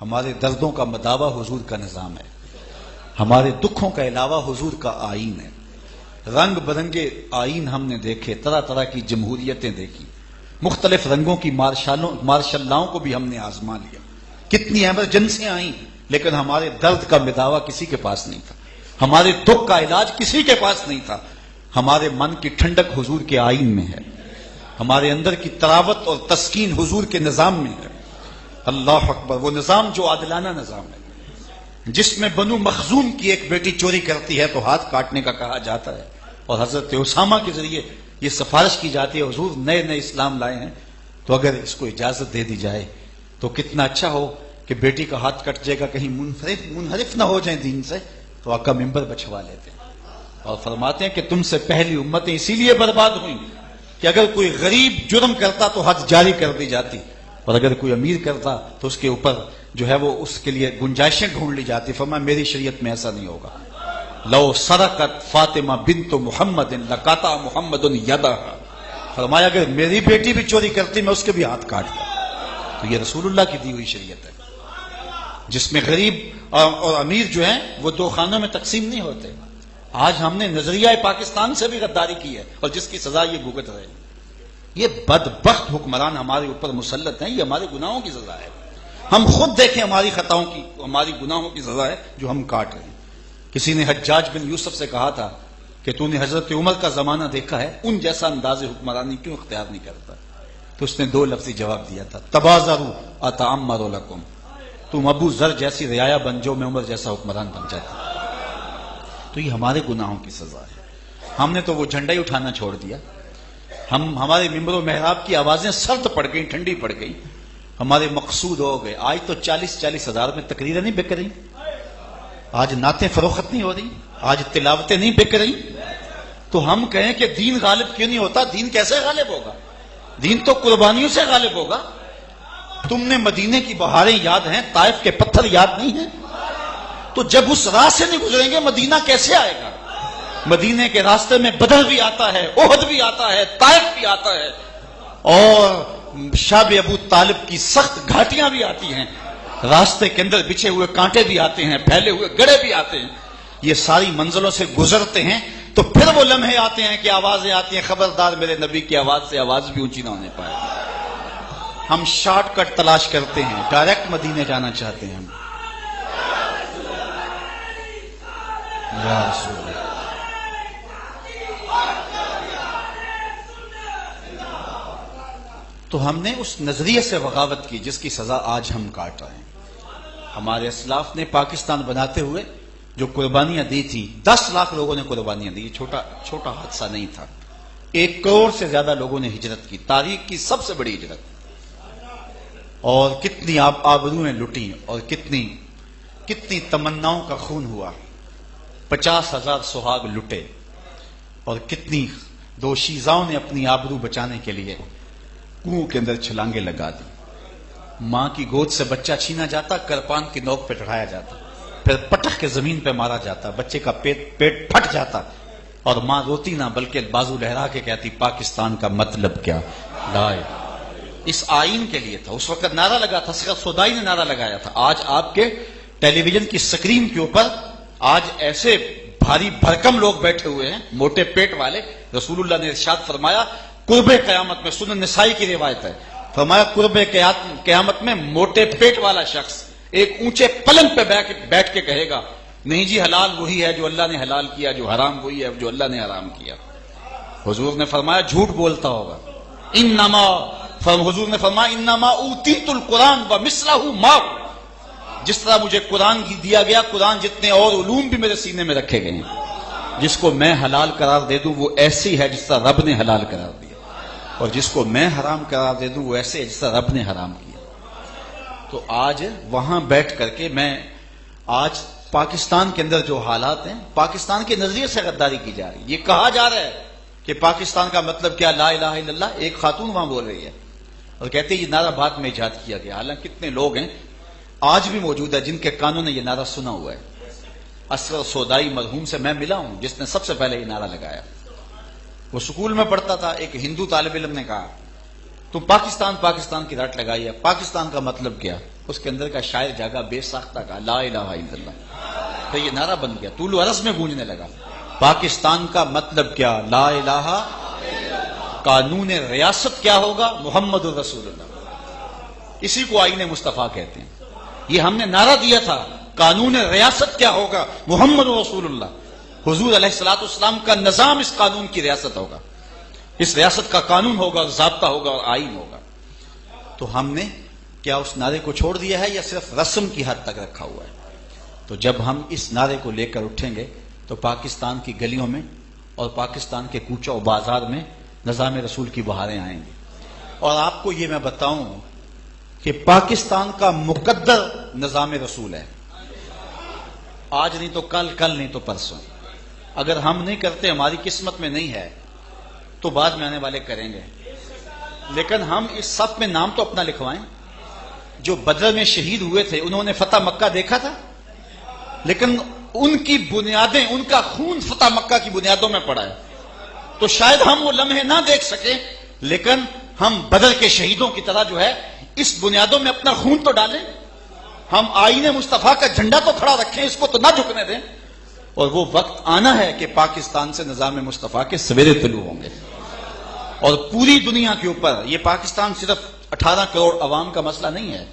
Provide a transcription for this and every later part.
ہمارے دردوں کا مداوا حضور کا نظام ہے، ہمارے دکھوں کا علاوہ حضور کا آئین ہے۔ رنگ برنگے آئین ہم نے دیکھے، طرح طرح کی جمہوریتیں دیکھی، مختلف رنگوں کی مارشلاؤں کو بھی ہم نے آزما لیا، کتنی ایمرجنسیاں آئیں، لیکن ہمارے درد کا مداوا کسی کے پاس نہیں تھا، ہمارے دکھ کا علاج کسی کے پاس نہیں تھا۔ ہمارے من کی ٹھنڈک حضور کے آئین میں ہے، ہمارے اندر کی تراوت اور تسکین حضور کے نظام میں ہے۔ اللہ اکبر، وہ نظام جو عادلانہ نظام ہے، جس میں بنو مخزوم کی ایک بیٹی چوری کرتی ہے تو ہاتھ کاٹنے کا کہا جاتا ہے، اور حضرت اسامہ کے ذریعے یہ سفارش کی جاتی ہے حضور نئے نئے اسلام لائے ہیں، تو اگر اس کو اجازت دے دی جائے تو کتنا اچھا ہو کہ بیٹی کا ہاتھ کٹ جائے گا، کہیں منحرف نہ ہو جائیں دین سے، تو آقا ممبر بچھوا لیتے ہیں اور فرماتے ہیں کہ تم سے پہلی امتیں اسی لیے برباد ہوئیں کہ اگر کوئی غریب جرم کرتا تو حد جاری کر دی جاتی، اور اگر کوئی امیر کرتا تو اس کے اوپر جو ہے وہ اس کے لیے گنجائشیں ڈھونڈ لی جاتی۔ فرمایا میری شریعت میں ایسا نہیں ہوگا۔ لو سرقت فاطمہ بنت محمد لقطع محمد یدہ، فرمایا اگر میری بیٹی بھی چوری کرتی میں اس کے بھی ہاتھ کاٹتا۔ تو یہ رسول اللہ کی دی ہوئی شریعت ہے، جس میں غریب اور امیر جو ہیں وہ دو خانوں میں تقسیم نہیں ہوتے۔ آج ہم نے نظریہ پاکستان سے بھی غداری کی ہے اور جس کی سزا یہ بھگت رہے ہیں۔ یہ بدبخت حکمران ہمارے اوپر مسلط ہیں، یہ ہمارے گناہوں کی سزا ہے۔ ہم خود دیکھیں ہماری خطاؤں کی، ہماری گناہوں کی سزا ہے جو ہم کاٹ رہے ہیں۔ کسی نے حجاج بن یوسف سے کہا تھا کہ تو نے حضرت عمر کا زمانہ دیکھا ہے، ان جیسا انداز حکمرانی کیوں اختیار نہیں کرتا؟ تو اس نے دو لفظی جواب دیا تھا، تبازروا اتعمر لکم، تم ابو ذر جیسی رعایا بن جو، میں عمر جیسا حکمران بن جاتا۔ تو یہ ہمارے گناہوں کی سزا ہے۔ ہم نے تو وہ جھنڈا ہی اٹھانا چھوڑ دیا، ہمارے ممبر و محراب کی آوازیں سرد پڑ گئیں، ٹھنڈی پڑ گئی، ہمارے مقصود ہو گئے۔ آج تو 40 ہزار میں تقریریں نہیں بک رہی، آج نعتیں فروخت نہیں ہو رہی، آج تلاوتیں نہیں بک رہی، تو ہم کہیں کہ دین غالب کیوں نہیں ہوتا؟ دین کیسے غالب ہوگا؟ دین تو قربانیوں سے غالب ہوگا۔ تم نے مدینے کی بہاریں یاد ہیں، طائف کے پتھر یاد نہیں ہیں؟ تو جب اس راہ سے نہیں گزریں گے مدینہ کیسے آئے گا؟ مدینے کے راستے میں بدر بھی آتا ہے، احد بھی آتا ہے، طائف بھی آتا ہے، اور شاب ابو طالب کی سخت گھاٹیاں بھی آتی ہیں، راستے کے اندر بچھے ہوئے کانٹے بھی آتے ہیں، پھیلے ہوئے گڑھے بھی آتے ہیں۔ یہ ساری منزلوں سے گزرتے ہیں تو پھر وہ لمحے آتے ہیں کہ آوازیں آتی ہیں، خبردار میرے نبی کی آواز سے آواز بھی اونچی نہ ہونے پائے۔ ہم شارٹ کٹ تلاش کرتے ہیں، ڈائریکٹ مدینے جانا چاہتے ہیں ہم۔ یا رسول اللہ، تو ہم نے اس نظریے سے بغاوت کی جس کی سزا آج ہم کاٹ رہے ہیں۔ ہمارے اسلاف نے پاکستان بناتے ہوئے جو قربانیاں دی تھی، 10 لاکھ لوگوں نے قربانیاں دی، چھوٹا حادثہ نہیں تھا۔ 1 کروڑ سے زیادہ لوگوں نے ہجرت کی، تاریخ کی سب سے بڑی ہجرت، اور کتنی آبروئیں لٹیں، اور کتنی تمناؤں کا خون ہوا، 50,000 سہاگ لٹے، اور کتنی دوشیزاؤں نے اپنی آبرو بچانے کے لیے کنویں کے اندر چھلانگیں لگا دی۔ ماں کی گود سے بچہ چھینا جاتا، کرپان کی نوک پہ چڑھایا جاتا، پھر پٹخ کے زمین پہ مارا جاتا، بچے کا پیٹ پھٹ جاتا، اور ماں روتی نہ بلکہ بازو لہرا کے کہتی پاکستان کا مطلب کیا؟ لا الہ۔ اس آئین کے لیے تھا، اس وقت نعرہ لگا تھا، صرف سودائی نے نعرہ لگایا تھا۔ آج آپ کے ٹیلی ویژن کی سکرین کے اوپر آج ایسے بھاری بھرکم لوگ بیٹھے ہوئے ہیں، موٹے پیٹ والے۔ رسول اللہ نے ارشاد فرمایا قرب قیامت میں، سنن نسائی کی روایت ہے، فرمایا قرب قیامت میں موٹے پیٹ والا شخص ایک اونچے پلنگ پہ بیٹھ کے کہے گا نہیں جی حلال وہی ہے جو اللہ نے حلال کیا، جو حرام وہی ہے جو اللہ نے حرام کیا۔ حضور نے فرمایا جھوٹ بولتا ہوگا۔ حضور نے فرمایا انما اوتیت القرآن ومثلہ معہ، جس طرح مجھے قرآن دیا گیا، قرآن جتنے اور علوم بھی میرے سینے میں رکھے گئے ہیں، جس کو میں حلال قرار دے دوں وہ ایسی ہے جس طرح رب نے حلال قرار دیا، اور جس کو میں حرام قرار دے دوں وہ ایسے ہے جس طرح رب نے حرام کیا۔ تو آج وہاں بیٹھ کر کے میں آج پاکستان کے اندر جو حالات ہیں، پاکستان کے نظریے سے غداری کی جا رہی ہے۔ یہ کہا جا رہا ہے کہ پاکستان کا مطلب کیا؟ لا الہ الا اللہ۔ ایک خاتون وہاں بول رہی ہے اور کہتے ہیں یہ نعرہ بعد میں ایجاد کیا گیا، حالانکہ کتنے لوگ ہیں آج بھی موجود ہے جن کے کانوں نے یہ نعرہ سنا ہوا ہے۔ اسرار سودائی مرحوم سے میں ملا ہوں جس نے سب سے پہلے یہ نعرہ لگایا۔ وہ سکول میں پڑھتا تھا، ایک ہندو طالب علم نے کہا تم پاکستان کی رٹ لگائی ہے، پاکستان کا مطلب کیا؟ اس کے اندر کا شاعر جاگا بے ساختہ کا لا الہ الا اللہ، تو یہ نعرہ بن گیا، طول و عرض میں گونجنے لگا۔ پاکستان کا مطلب کیا؟ لا الہ، قانون ریاست کیا ہوگا؟ محمد الرسول اللہ، اسی کو آئین مصطفیٰ کہتے ہیں۔ یہ ہم نے نعرہ دیا تھا، قانون ریاست کیا ہوگا؟ محمد رسول اللہ، حضور علیہ الصلوۃ والسلام کا نظام اس قانون کی ریاست ہوگا، اس ریاست کا قانون ہوگا اور ضابطہ ہوگا اور آئین ہوگا۔ تو ہم نے کیا اس نعرے کو چھوڑ دیا ہے یا صرف رسم کی حد تک رکھا ہوا ہے؟ تو جب ہم اس نعرے کو لے کر اٹھیں گے تو پاکستان کی گلیوں میں اور پاکستان کے کوچہ و بازار میں نظام رسول کی بہاریں آئیں گی۔ اور آپ کو یہ میں بتاؤں کہ پاکستان کا مقدر نظام رسول ہے، آج نہیں تو کل، کل نہیں تو پرسوں۔ اگر ہم نہیں کرتے، ہماری قسمت میں نہیں ہے، تو بعد میں آنے والے کریں گے۔ لیکن ہم اس صف میں نام تو اپنا لکھوائیں۔ جو بدر میں شہید ہوئے تھے انہوں نے فتح مکہ دیکھا تھا، لیکن ان کی بنیادیں، ان کا خون فتح مکہ کی بنیادوں میں پڑا ہے۔ تو شاید ہم وہ لمحے نہ دیکھ سکیں، لیکن ہم بدر کے شہیدوں کی طرح جو ہے اس بنیادوں میں اپنا خون تو ڈالیں، ہم آئین مصطفیٰ کا جھنڈا تو کھڑا رکھیں، اس کو تو نہ جھکنے دیں۔ اور وہ وقت آنا ہے کہ پاکستان سے نظام مصطفیٰ کے سویرے طلوع ہوں گے، اور پوری دنیا کے اوپر یہ پاکستان صرف 18 کروڑ عوام کا مسئلہ نہیں ہے،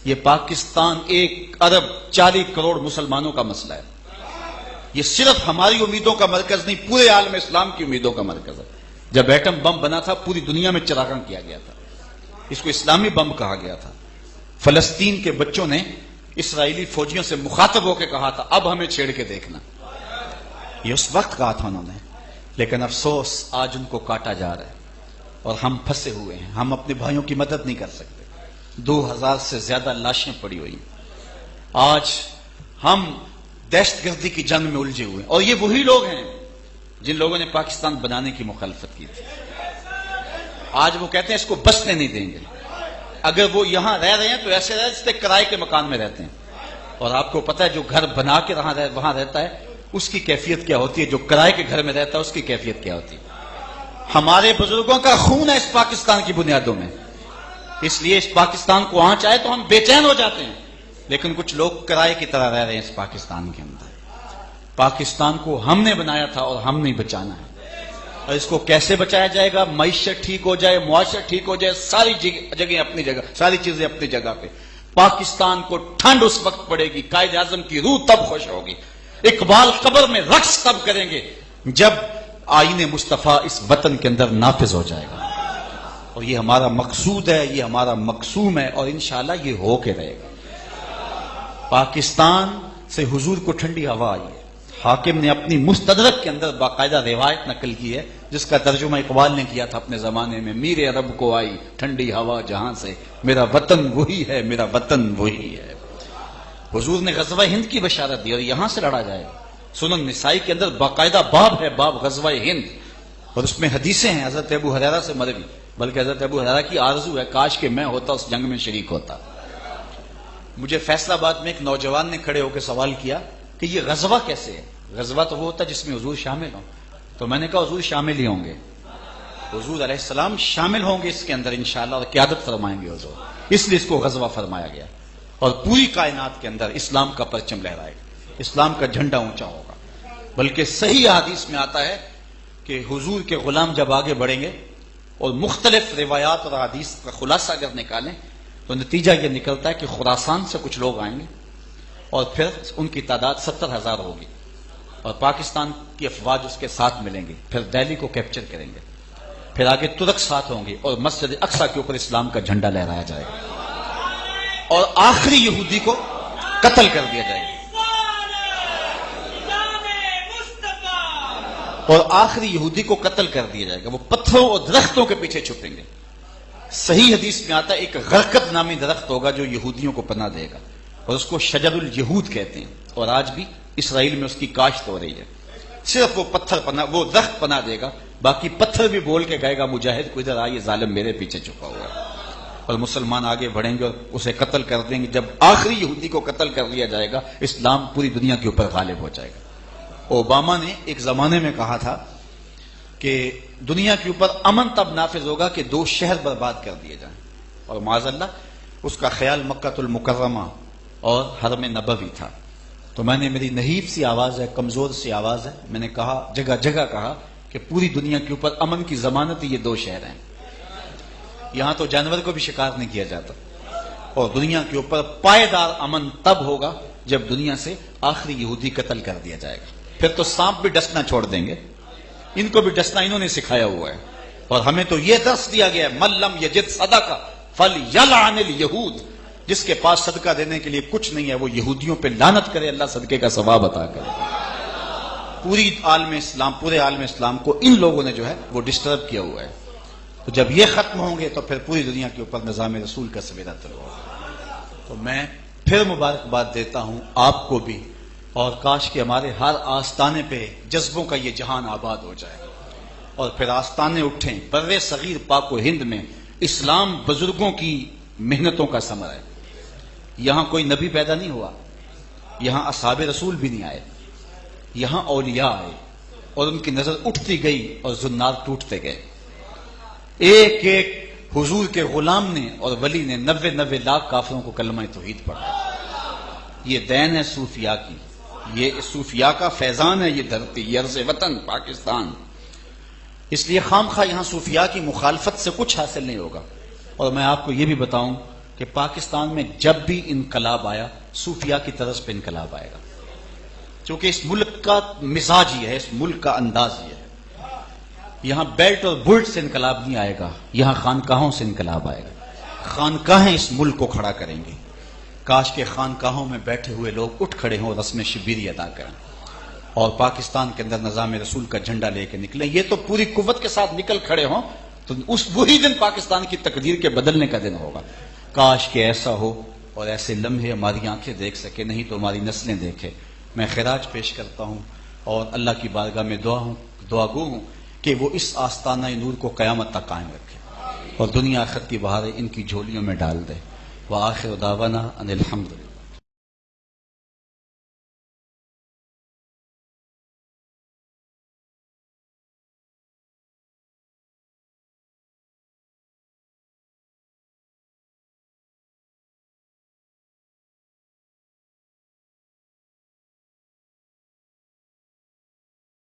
یہ پاکستان 1 ارب 40 کروڑ مسلمانوں کا مسئلہ ہے۔ یہ صرف ہماری امیدوں کا مرکز نہیں، پورے عالم اسلام کی امیدوں کا مرکز ہے۔ جب ایٹم بم بنا تھا پوری دنیا میں چراغاں کیا گیا تھا، اس کو اسلامی بم کہا گیا تھا۔ فلسطین کے بچوں نے اسرائیلی فوجیوں سے مخاطب ہو کے کہا تھا اب ہمیں چھیڑ کے دیکھنا، یہ اس وقت کہا تھا انہوں نے، لیکن افسوس آج ان کو کاٹا جا رہا ہے اور ہم پھنسے ہوئے ہیں، ہم اپنے بھائیوں کی مدد نہیں کر سکتے۔ 2000 سے زیادہ لاشیں پڑی ہوئی ہیں، آج ہم دہشت گردی کی جنگ میں الجھے ہوئے ہیں، اور یہ وہی لوگ ہیں جن لوگوں نے پاکستان بنانے کی مخالفت کی تھی۔ آج وہ کہتے ہیں اس کو بسنے نہیں دیں گے۔ اگر وہ یہاں رہ رہے ہیں تو ایسے رہے جیسے کرائے کے مکان میں رہتے ہیں، اور آپ کو پتا ہے جو گھر بنا کے وہاں رہتا ہے اس کی کیفیت کیا ہوتی ہے، جو کرائے کے گھر میں رہتا ہے اس کی کیفیت کیا ہوتی ہے۔ ہمارے بزرگوں کا خون ہے اس پاکستان کی بنیادوں میں، اس لیے اس پاکستان کو آنچ آئے تو ہم بے چین ہو جاتے ہیں، لیکن کچھ لوگ کرائے کی طرح رہ رہے ہیں اس پاکستان کے اندر۔ پاکستان کو ہم نے بنایا تھا اور ہم نہیں بچانا ہے، اور اس کو کیسے بچایا جائے گا؟ معیشت ٹھیک ہو جائے، معاشرت ٹھیک ہو جائے، ساری جگہیں اپنی جگہ، ساری چیزیں اپنی جگہ پہ۔ پاکستان کو ٹھنڈ اس وقت پڑے گی، قائد اعظم کی روح تب خوش ہوگی، اقبال قبر میں رقص تب کریں گے جب آئین مصطفیٰ اس وطن کے اندر نافذ ہو جائے گا۔ اور یہ ہمارا مقصود ہے، یہ ہمارا مقصوم ہے، اور انشاءاللہ یہ ہو کے رہے گا۔ پاکستان سے حضور کو ٹھنڈی ہوا آئی ہے، حاکم نے اپنی مستدرک کے اندر باقاعدہ روایت نقل کی ہے جس کا ترجمہ اقبال نے کیا تھا اپنے زمانے میں، میرے عرب کو آئی ٹھنڈی ہوا جہاں سے، میرا وطن وہی ہے، میرا وطن وہی ہے۔ حضور نے غزوہ ہند کی بشارت دی اور یہاں سے لڑا جائے گا۔ سنن نسائی کے اندر باقاعدہ باب ہے، باب غزوہ ہند، اور اس میں حدیثیں ہیں حضرت ابو ہریرہ سے مروی، بلکہ حضرت ابو ہریرہ کی آرزو ہے کاش کہ میں ہوتا اس جنگ میں شریک ہوتا۔ مجھے فیصل آباد میں ایک نوجوان نے کھڑے ہو کے سوال کیا کہ یہ غزوہ کیسے ہے؟ غزوہ تو وہ ہوتا ہے جس میں حضور شامل ہوں۔ تو میں نے کہا حضور شامل ہی ہوں گے، حضور علیہ السلام شامل ہوں گے اس کے اندر انشاءاللہ، اور قیادت فرمائیں گے حضور، اس لیے اس کو غزوہ فرمایا گیا، اور پوری کائنات کے اندر اسلام کا پرچم لہرائے گا، اسلام کا جھنڈا اونچا ہوگا۔ بلکہ صحیح حدیث میں آتا ہے کہ حضور کے غلام جب آگے بڑھیں گے اور مختلف روایات اور حدیث کا خلاصہ اگر نکالیں تو نتیجہ یہ نکلتا ہے کہ خراسان سے کچھ لوگ آئیں گے، اور پھر ان کی تعداد 70,000 ہوگی، اور پاکستان کی افواج اس کے ساتھ ملیں گی، پھر دہلی کو کیپچر کریں گے، پھر آگے ترک ساتھ ہوں گے، اور مسجد اقصی کے اوپر اسلام کا جھنڈا لہرایا جائے گا، اور آخری یہودی کو قتل کر دیا جائے گا، اور آخری یہودی کو قتل کر دیا جائے گا، وہ پتھروں اور درختوں کے پیچھے چھپیں گے۔ صحیح حدیث میں آتا ہے ایک غرقد نامی درخت ہوگا جو یہودیوں کو پناہ دے گا، اور اس کو شجر الیہود کہتے ہیں، اور آج بھی اسرائیل میں اس کی کاشت ہو رہی ہے۔ صرف وہ درخت پناہ دے گا، باقی پتھر بھی بول کے گائے گا مجاہد کو ادھر آئیے، ظالم میرے پیچھے چھپا ہوا ہے، اور مسلمان آگے بڑھیں گے اور اسے قتل کر دیں گے۔ جب آخری یہودی کو قتل کر لیا جائے گا اسلام پوری دنیا کے اوپر غالب ہو جائے گا۔ اوباما نے ایک زمانے میں کہا تھا کہ دنیا کے اوپر امن تب نافذ ہوگا کہ 2 شہر برباد کر دیے جائیں، اور معاذ اللہ اس کا خیال مکۃ المکرمہ اور حرم نبوی تھا. تو میں نے، میری نحیف سی آواز ہے، کمزور سی آواز ہے، میں نے کہا، جگہ جگہ کہا کہ پوری دنیا کے اوپر امن کی ضمانت یہ دو شہر ہیں. یہاں تو جانور کو بھی شکار نہیں کیا جاتا، اور دنیا کے اوپر پائیدار امن تب ہوگا جب دنیا سے آخری یہودی قتل کر دیا جائے گا. پھر تو سانپ بھی ڈسنا چھوڑ دیں گے، ان کو بھی ڈسنا انہوں نے سکھایا ہوا ہے. اور ہمیں تو یہ درس دیا گیا ہے، من لم یجد صدقہ فلیلعن الیہود، جس کے پاس صدقہ دینے کے لیے کچھ نہیں ہے وہ یہودیوں پہ لعنت کرے، اللہ صدقے کا ثواب عطا کرے. پورے عالم اسلام کو ان لوگوں نے جو ہے وہ ڈسٹرب کیا ہوا ہے. تو جب یہ ختم ہوں گے تو پھر پوری دنیا کے اوپر نظام رسول کا سویرا طلوع ہوگا. تو میں پھر مبارکباد دیتا ہوں آپ کو بھی، اور کاش کہ ہمارے ہر آستانے پہ جذبوں کا یہ جہان آباد ہو جائے، اور پھر آستانے اٹھیں. بر صغیر پاک و ہند میں اسلام بزرگوں کی محنتوں کا ثمر ہے. یہاں کوئی نبی پیدا نہیں ہوا، یہاں اصحاب رسول بھی نہیں آئے، یہاں اولیاء آئے اور ان کی نظر اٹھتی گئی اور زنار ٹوٹتے گئے. ایک ایک حضور کے غلام نے اور ولی نے 90 لاکھ کافروں کو کلمہ توحید پڑھا. یہ دین ہے صوفیاء کی، یہ صوفیاء کا فیضان ہے یہ دھرتی، یہ عرض وطن پاکستان. اس لیے خام خواہ یہاں صوفیاء کی مخالفت سے کچھ حاصل نہیں ہوگا. اور میں آپ کو یہ بھی بتاؤں کہ پاکستان میں جب بھی انقلاب آیا صوفیاء کی طرز پہ انقلاب آئے گا، چونکہ اس ملک کا مزاج یہ ہے، اس ملک کا انداز یہ ہے. یہاں بیلٹ اور بلٹ سے انقلاب نہیں آئے گا، یہاں خانقاہوں سے انقلاب آئے گا. خانقاہیں اس ملک کو کھڑا کریں گے. کاش کے خانقاہوں میں بیٹھے ہوئے لوگ اٹھ کھڑے ہوں، رسم شبیری ادا کریں اور پاکستان کے اندر نظام رسول کا جھنڈا لے کے نکلیں. یہ تو پوری قوت کے ساتھ نکل کھڑے ہوں تو وہی دن پاکستان کی تقدیر کے بدلنے کا دن ہوگا. کاش کہ ایسا ہو اور ایسے لمحے ہماری آنکھیں دیکھ سکے، نہیں تو ہماری نسلیں دیکھے. میں خراج پیش کرتا ہوں اور اللہ کی بارگاہ میں دعا گو ہوں کہ وہ اس آستانہ نور کو قیامت تک قائم رکھے اور دنیا آخرت کی بہاریں ان کی جھولیوں میں ڈال دے. وآخر دعوانا ان الحمدللہ.